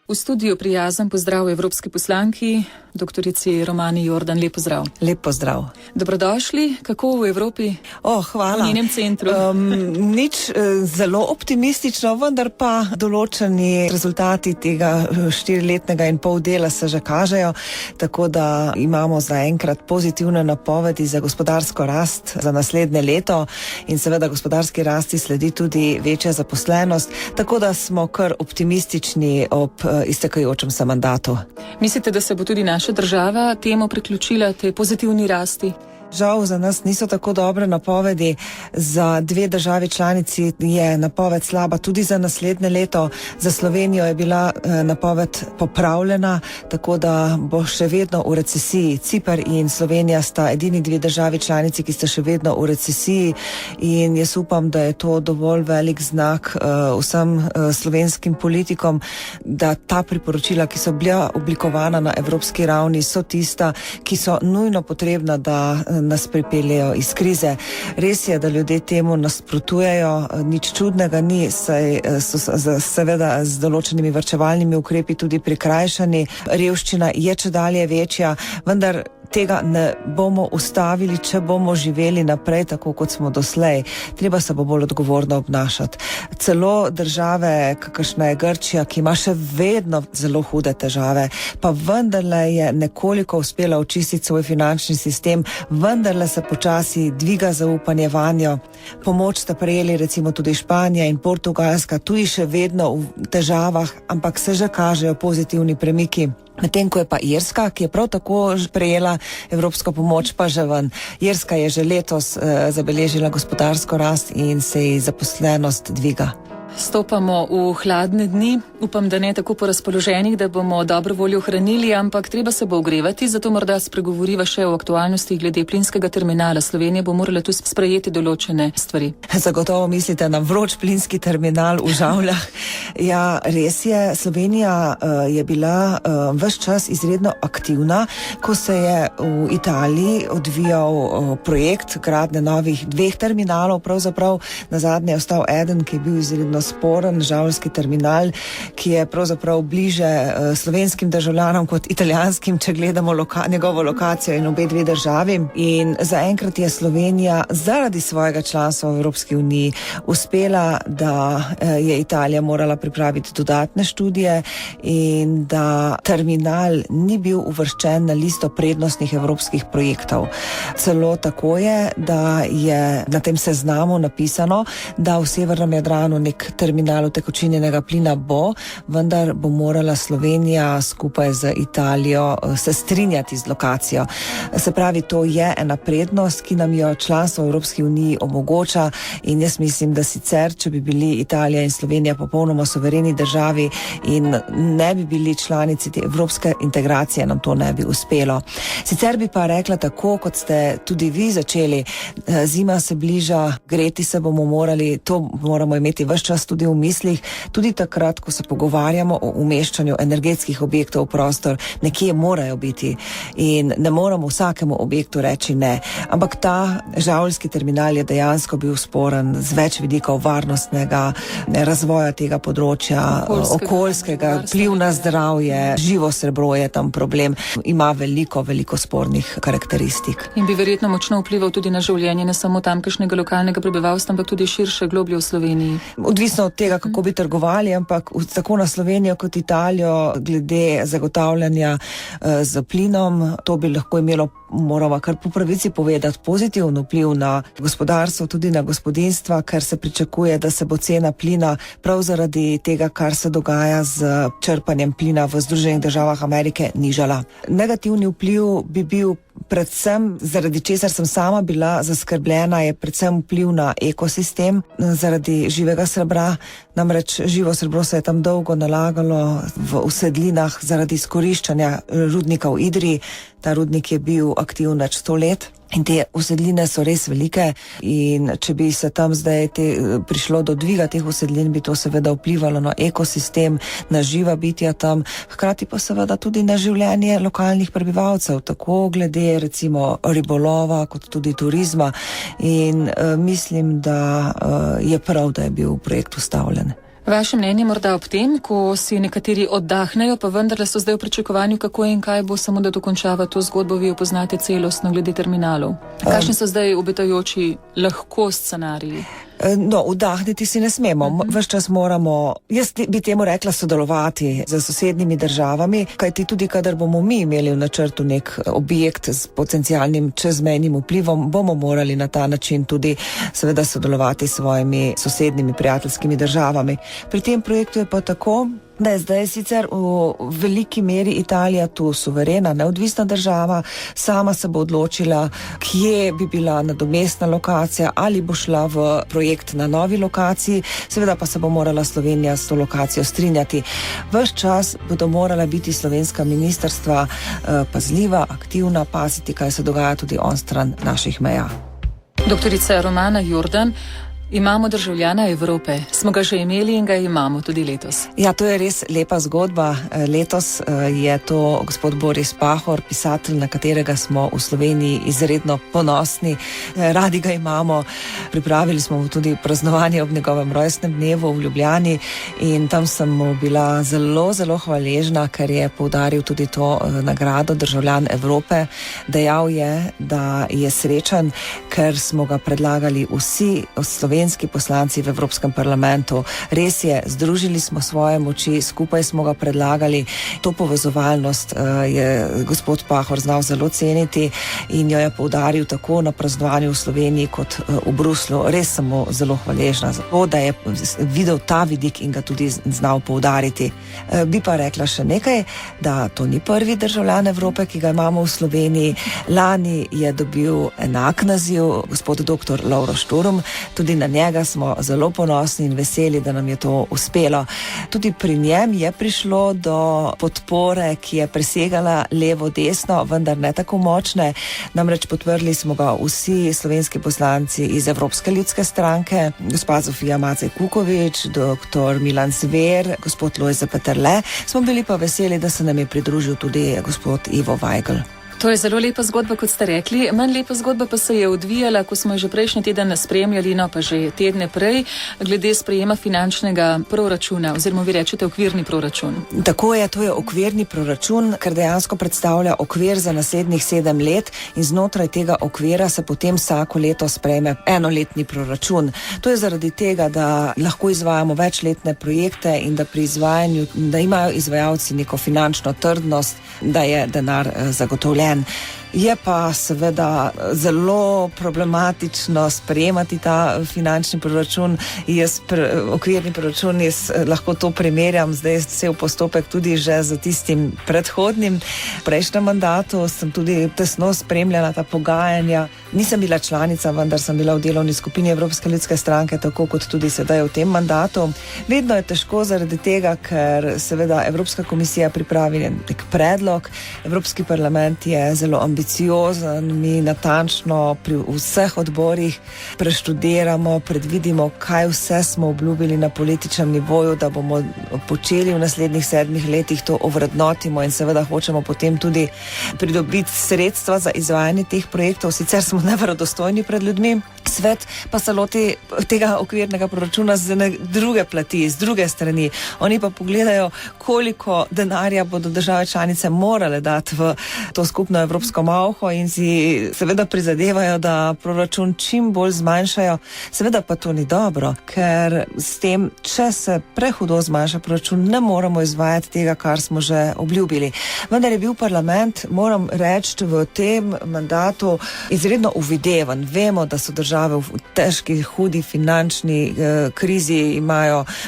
V studiu prijazen pozdrav evropski poslanki, doktorici Romani Jordan. Lep pozdrav. Lep pozdrav. Dobrodošli. Kako v Evropi? Hvala. V njenem centru. Nič zelo optimistično, vendar pa določeni rezultati tega 4-letnega in pol dela se že kažejo, tako da imamo zaenkrat pozitivne napovedi za gospodarsko rast za naslednje leto in seveda gospodarski rasti sledi tudi večja zaposlenost, tako da smo kar optimistični ob iztekajočem se mandatu. Mislite, da se bo tudi naša država temu priključila, tej pozitivni rasti? Žal za nas niso tako dobre napovedi. Za 2 državi članici je napoved slaba tudi za naslednje leto. Za Slovenijo je bila napoved popravljena, tako da bo še vedno v recesiji. Ciper in Slovenija sta edini 2 državi članici, ki sta še vedno v recesiji, in jaz upam, da je to dovolj velik znak vsem slovenskim politikom, da ta priporočila, ki so bila oblikovana na evropski ravni, so tista, ki so nujno potrebna, da nas pripeljejo iz krize. Res je, da ljudje temu nasprotujejo, nič čudnega ni, saj so seveda z določenimi varčevalnimi ukrepi tudi prikrajšani. Revščina je čedalje večja, vendar tega ne bomo ustavili, če bomo živeli naprej tako, kot smo doslej. Treba se bo bolj odgovorno obnašati. Celo države, kakršna je Grčija, ki ima še vedno zelo hude težave, pa vendarle je nekoliko uspela očistiti svoj finančni sistem, vendarle se počasi dviga zaupanje vanjo. Pomoč sta prejeli recimo tudi Španija in Portugalska, tudi še vedno v težavah, ampak se že kažejo pozitivni premiki. Medtem ko je pa Irska, ki je prav tako prejela evropsko pomoč, pa že ven. Irska je že letos zabeležila gospodarsko rast in se ji zaposlenost dviga. Stopamo v hladne dni, upam, da ne tako po razpoloženjih, da bomo dobro voljo ohranili, ampak treba se bo ogrevati, zato morda spregovoriva še o aktualnosti glede plinskega terminala. Slovenija bo morala tu sprejeti določene stvari. Zagotovo mislite na vroč plinski terminal v Žavljah. Ja, res je, Slovenija je bila ves čas izredno aktivna, ko se je v Italiji odvijal projekt gradnje novih 2 terminalov, pravzaprav nazadnje je ostal eden, ki je bil izredno sporen, žavljski terminal, ki je pravzaprav bliže slovenskim državljanom kot italijanskim, če gledamo njegovo lokacijo in obe 2 državi. In zaenkrat je Slovenija zaradi svojega članstva v Evropski uniji uspela, da je Italija morala pripraviti dodatne študije in da terminal ni bil uvrščen na listo prednostnih evropskih projektov. Celo tako je, da je na tem seznamu napisano, da v severnem Jadranu nek terminal utekočinjenega plina bo, vendar bo morala Slovenija skupaj z Italijo se strinjati z lokacijo. Se pravi, to je ena prednost, ki nam jo članstvo v Evropski uniji omogoča, in jaz mislim, da sicer, če bi bili Italija in Slovenija popolnoma suvereni državi in ne bi bili članici te evropske integracije, nam to ne bi uspelo. Sicer bi pa rekla tako, kot ste tudi vi začeli, zima se bliža, greti se bomo morali, to moramo imeti ves čas tudi v mislih, tudi takrat, ko se pogovarjamo o umeščanju energetskih objektov v prostor. Nekje morajo biti in ne moramo vsakemu objektu reči ne. Ampak ta žavljski terminal je dejansko bil sporen z več vidikov varnostnega razvoja tega področja, okoljskega, vpliv na zdravje, živo srebro je tam problem. Ima veliko spornih karakteristik. In bi verjetno močno vplival tudi na življenje ne samo tamkajšnjega lokalnega prebivalstva, ampak tudi širše, globlje v Sloveniji. Odvisno od tega, kako bi trgovali, ampak tako na Slovenijo kot Italijo glede zagotavljanja z plinom, to bi lahko imelo, moramo kar po pravici povedati, pozitiven vpliv na gospodarstvo, tudi na gospodinjstva, ker se pričakuje, da se bo cena plina prav zaradi tega, kar se dogaja z črpanjem plina v Združenih državah Amerike, nižala. Negativni vpliv bi bil predvsem, zaradi česar sem sama bila zaskrbljena, je predvsem vpliv na ekosistem zaradi živega srebra. Namreč živo srebro se je tam dolgo nalagalo v usedlinah zaradi izkoriščanja rudnika v Idriji. Ta rudnik je bil aktiven več 100 let. In te usedline so res velike in če bi se tam zdaj prišlo do dviga teh usedlin, bi to seveda vplivalo na ekosistem, na živa bitja tam, hkrati pa seveda tudi na življenje lokalnih prebivalcev, tako glede recimo ribolova kot tudi turizma, in mislim, da je prav, da je bil projekt ustavljen. Vaše mnenje morda ob tem, ko si nekateri oddahnejo, pa vendarle so zdaj v pričakovanju, kako in kaj bo, samo da dokončava to zgodbo, vi jo poznate celostno glede terminalov. Kakšni so zdaj obetajoči lahko scenariji? No, vdahniti si ne smemo. Ves čas moramo, jaz bi temu rekla, sodelovati z sosednjimi državami, kajti tudi kadar bomo mi imeli v načrtu nek objekt s potencialnim čezmejnim vplivom, bomo morali na ta način tudi seveda sodelovati s svojimi sosednjimi prijateljskimi državami. Pri tem projektu je pa tako, da je zdaj sicer v veliki meri Italija tu suverena, neodvisna država, sama se bo odločila, kje bi bila nadomestna lokacija, ali bo šla v projekt na novi lokaciji, seveda pa se bo morala Slovenija s to lokacijo strinjati. Ves čas bodo morala biti slovenska ministrstva pazljiva, aktivna, paziti, kaj se dogaja tudi onstran naših meja. Doktorica Romana Jordan, imamo državljana Evrope. Smo ga že imeli in ga imamo tudi letos. Ja, to je res lepa zgodba. Letos je to gospod Boris Pahor, pisatelj, na katerega smo v Sloveniji izredno ponosni. Radi ga imamo. Pripravili smo mu tudi praznovanje ob njegovem rojstnem dnevu v Ljubljani in tam sem mu bila zelo, zelo hvaležna, ker je poudaril tudi to nagrado državljan Evrope. Dejal je, da je srečen, ker smo ga predlagali vsi slovenski poslanci v Evropskem parlamentu. Res je, združili smo svoje moči, skupaj smo ga predlagali. To povezovalnost je gospod Pahor znal zelo ceniti in jo je poudaril tako na praznovanju v Sloveniji kot v Bruslu. Res sem mu zelo hvaležna za to, da je videl ta vidik in ga tudi znal poudariti. Bi pa rekla še nekaj, da to ni prvi državljan Evrope, ki ga imamo v Sloveniji. Lani je dobil enak naziv gospod dr. Lovro Šturm, tudi na njega smo zelo ponosni in veseli, da nam je to uspelo. Tudi pri njem je prišlo do podpore, ki je presegala levo-desno, vendar ne tako močne. Namreč podprli smo ga vsi slovenski poslanci iz Evropske ljudske stranke, gospa Zofija Macej Kukovič, dr. Milan Zver, gospod Lojze Peterle. Smo bili pa veseli, da se nam je pridružil tudi gospod Ivo Vajgl. To je zelo lepa zgodba, kot ste rekli. Manj lepa zgodba pa se je odvijala, ko smo že prejšnji teden spremljali, no pa že tedne prej, glede sprejema finančnega proračuna, oziroma vi rečete okvirni proračun. Tako je, to je okvirni proračun, ker dejansko predstavlja okvir za naslednjih 7 let in znotraj tega okvira se potem vsako leto sprejme enoletni proračun. To je zaradi tega, da lahko izvajamo večletne projekte in da pri izvajanju, da imajo izvajalci neko finančno trdnost, da je denar zagotovljen. Je pa seveda zelo problematično sprejemati ta finančni proračun. Okvirni proračun, jaz lahko to primerjam zdaj cel postopek tudi že z tistim predhodnim. V prejšnjem mandatu sem tudi tesno spremljala ta pogajanja. Nisem bila članica, vendar sem bila v delovni skupini Evropske ljudske stranke, tako kot tudi sedaj v tem mandatu. Vedno je težko zaradi tega, ker seveda Evropska komisija pripravi nek predlog, Evropski parlament je zelo ambiciozen, mi natančno pri vseh odborih preštudiramo, predvidimo, kaj vse smo obljubili na političnem nivoju, da bomo počeli v naslednjih 7 letih, to ovrednotimo in seveda hočemo potem tudi pridobiti sredstva za izvajanje teh projektov, sicer smo neverodostojni pred ljudmi. Svet pa se loti tega okvirnega proračuna z druge plati, z druge strani. Oni pa pogledajo, koliko denarja bodo države članice morale dati v to skupno evropsko malho in si seveda prizadevajo, da proračun čim bolj zmanjšajo. Seveda pa to ni dobro, ker s tem, če se prehudo zmanjša proračun, ne moramo izvajati tega, kar smo že obljubili. Vendar je bil parlament, moram reči, v tem mandatu izredno uvideven. Vemo, da so države v težki, hudi finančni krizi,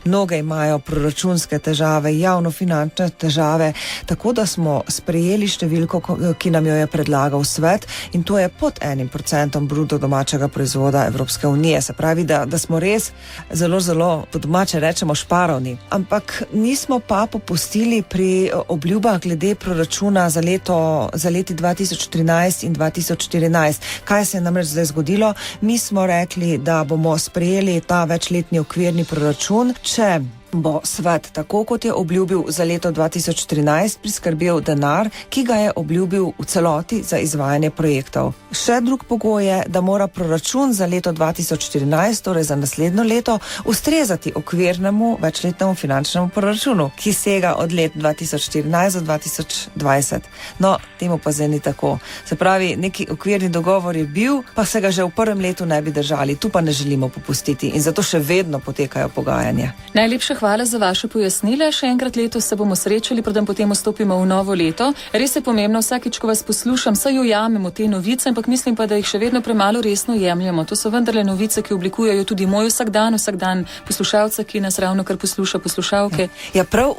mnoge imajo proračunske težave, javnofinančne težave, tako da smo sprejeli številko, ki nam jo je predlagal svet in to je pod 1% bruto domačega proizvoda Evropske unije. Se pravi, da smo res zelo, zelo, po domače rečemo, šparovni. Ampak nismo pa popustili pri obljubah glede proračuna za leti 2013 in 2014. Kaj se je namreč zdaj zgodilo? Mi smo rekli, da bomo sprejeli ta večletni okvirni proračun, če bo svet, tako kot je obljubil za leto 2013, priskrbel denar, ki ga je obljubil v celoti za izvajanje projektov. Še drug pogoj je, da mora proračun za leto 2014, torej za naslednjo leto, ustrezati okvirnemu večletnemu finančnemu proračunu, ki sega od let 2014 do 2020. No, temu pa zdaj ni tako. Se pravi, neki okvirni dogovor je bil, pa se ga že v prvem letu ne bi držali. Tu pa ne želimo popustiti in zato še vedno potekajo pogajanja. Najlepša hvala za vaše pojasnile. Še enkrat letos se bomo srečali, preden potem vstopimo v novo leto. Res je pomembno, vsakič, ko vas poslušam, saj ujamemo te novice, ampak mislim pa, da jih še vedno premalo resno jemljemo. To so vendarle novice, ki oblikujejo tudi moj vsakdan poslušalca, ki nas ravno kar posluša, poslušalke. Ja, prav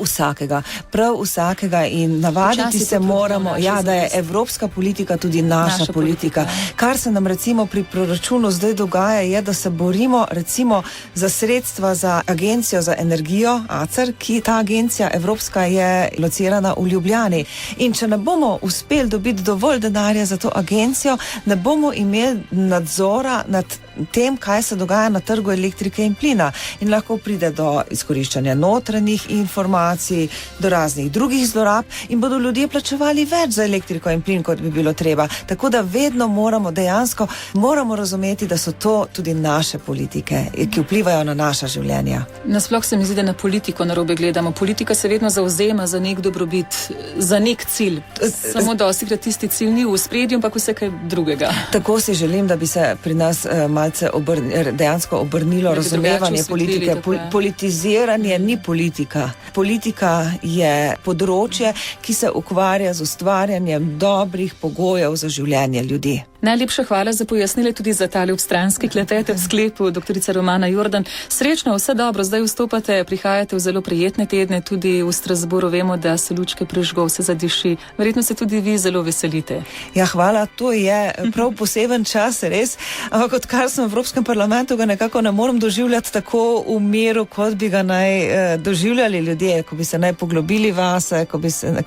vsakega in navaditi se moramo, da je evropska politika tudi naša politika. Kar se nam recimo pri proračunu zdaj dogaja, je, da se borimo recimo za sredstva za agencijo za energijo, ACER, ki ta agencija evropska je locirana v Ljubljani. In če ne bomo uspeli dobiti dovolj denarja za to agencijo, ne bomo imeli nadzora nad tem, kaj se dogaja na trgu elektrike in plina. In lahko pride do izkoriščanja notranjih informacij, do raznih drugih zlorab in bodo ljudje plačevali več za elektriko in plin, kot bi bilo treba. Tako da vedno dejansko moramo razumeti, da so to tudi naše politike, ki vplivajo na naša življenja. Nasploh se mi zdi, da na politiko narobe gledamo. Politika se vedno zavzema za nek dobrobit, za nek cilj. Samo dostikrat tisti cilj ni v ospredju, ampak vse kaj drugega. Tako si želim, da bi se pri nas malce dejansko obrnilo razumevanje politike. Politiziranje ni politika. Politika je področje, ki se ukvarja z ustvarjanjem dobrih pogojev za življenje ljudi. Najlepša hvala za pojasnile tudi za tale obstranski klepete v sklepu, doktorica Romana Jordan. Srečno, vse dobro, zdaj vstopate, prihajate v zelo prijetne tedne, tudi v Strasbourgu vemo, da se lučke prižgo, vse zadiši. Verjetno se tudi vi zelo veselite. Ja, hvala, to je prav poseben čas, res. Ampak odkar sem v Evropskem parlamentu, ga nekako ne morem doživljati tako v miru, kot bi ga naj doživljali ljudje, ko bi se naj poglobili vase,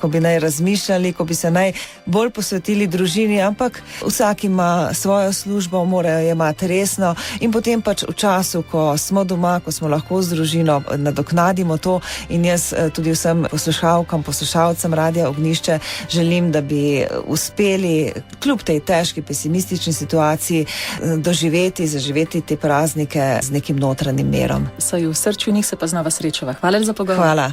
ko bi naj razmišljali, ko bi se naj bolj posvetili družini, ampak vsak ima svojo službo, morajo jemati resno in potem pač v času, ko smo doma, ko smo lahko z družino, nadoknadimo to in jaz tudi vsem poslušalcem Radia Ognjišče želim, da bi uspeli kljub tej težki pesimistični situaciji zaživeti te praznike z nekim notranjim mirom. Saj v srču njih se pa znova srečava. Hvala za pogovor. Hvala.